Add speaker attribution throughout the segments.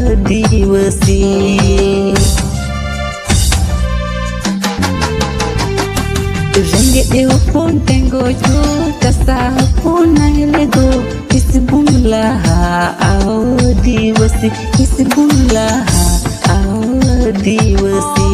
Speaker 1: आदिवासी रंगे देव phone Tengo जो कसा phone आले गो किस बुला आदिवासी किस बुला आदिवासी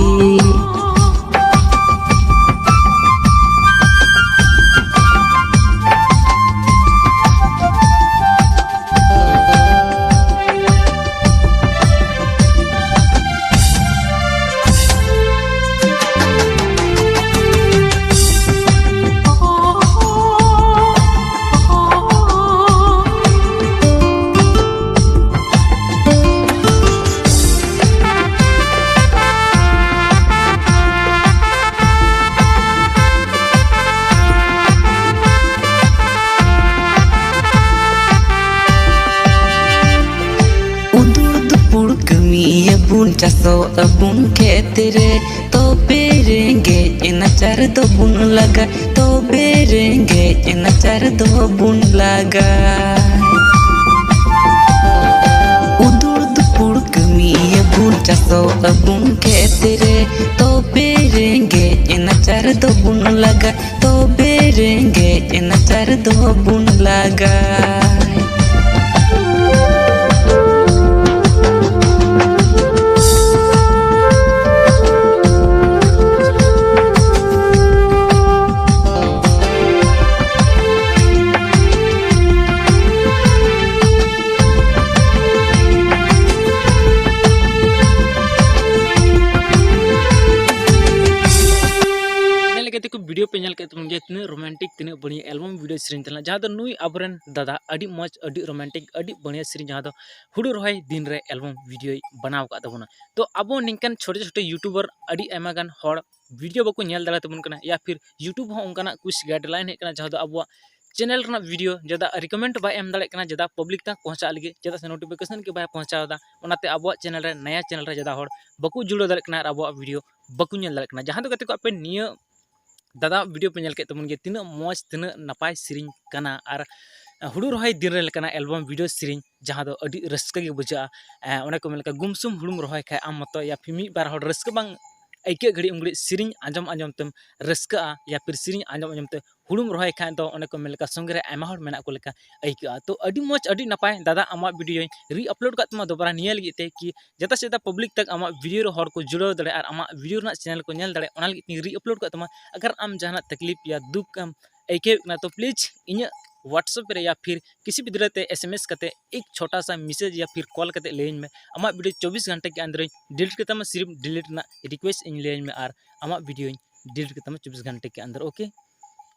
Speaker 1: बुन चासो अबुन खेतरे तो बेरेंगे नचार दो बुन लगा तो बेरेंगे नचार दो बुन लगा उदुर दुपुर कमी बुन चासो अबुन खेतरे तो बेरेंगे नचार दो बुन लगा तो बेरेंगे नचार दो बुन लगा
Speaker 2: वीडियो पे नल के तीन रोमांटिक तीन बढ़िया एल्बम वीडियो सेरिंग तला जहाँ तो नुई अबरन दादा अड़ी मौज अड़ी रोमांटिक अड़ी बढ़िया सेरिंग जहाँ तो हुडू रहाय दिन रे एल्बम वीडियो बनाव का तबना तो अब निकान छोटे छोटे यूट्यूबर अड़ी आयमा गान हर वीडियो बको नेल दाड़ा तबन कना या फिर यूट्यूब हो उनकाना कुछ गाइडलाइन हेकना जहाँ तो अब चैनल रना वीडियो जदा रिकमेंड बाय एम दाड़े कना जदा पब्लिक तक पहुंचा लगे जदा से नोटिफिकेशन के बाय पहुंचादा ओनाते अब चैनल रे नया चैनल रे जदा हर बको जुड़ो दाड़े कना अब वीडियो बको नेल दाड़े कना जहाँ तो गते को आपे निया दादा वीडियो पे नल के तमन तीन मौज तीन नपाय सेरिंग कना और हुडू रहाय दिन रे लेकना एल्बम वीडियो सेरिंग जहाँ दो अड़ी रस्का के बुझा ओने को मेलका गुमसुम हुडुम रहाय खाय आम मतो या फिर मी बार हड़ रस्का बांग ऐके घड़ी उंगड़ी सेरिंग आंजम आंजम तम रस्का या फिर सेरिंग आंजम आंजम ते हुडुम रहाय खाय दो ओने को मेलका संगे रे आयमा हड़ मेना को लेका ऐका तो अड़ी मौज अड़ी नपाय दादा आमा वीडियो री अपलोड का तमा दोबारा निया लगी ते कि जता से जता पब्लिक तक आमा वीडियो रे हड़ को जुड़ो दड़े और आमा वीडियो ना चैनल को नेल दड़े ओना लगी री अपलोड का तमा अगर आम जहां तकलीफ या दुख am ऐके ना तो प्लीज इन व्हाट्सएप रे या फिर किसी भी तरह से SMS करते एक छोटा सा मैसेज या फिर कॉल करते लेन में आमा वीडियो 24 घंटे के अंदर डिलीट करता मैं सिर्फ डिलीट ना रिक्वेस्ट इन लेन में और आमा वीडियो डिलीट करता मैं 24 घंटे के अंदर ओके।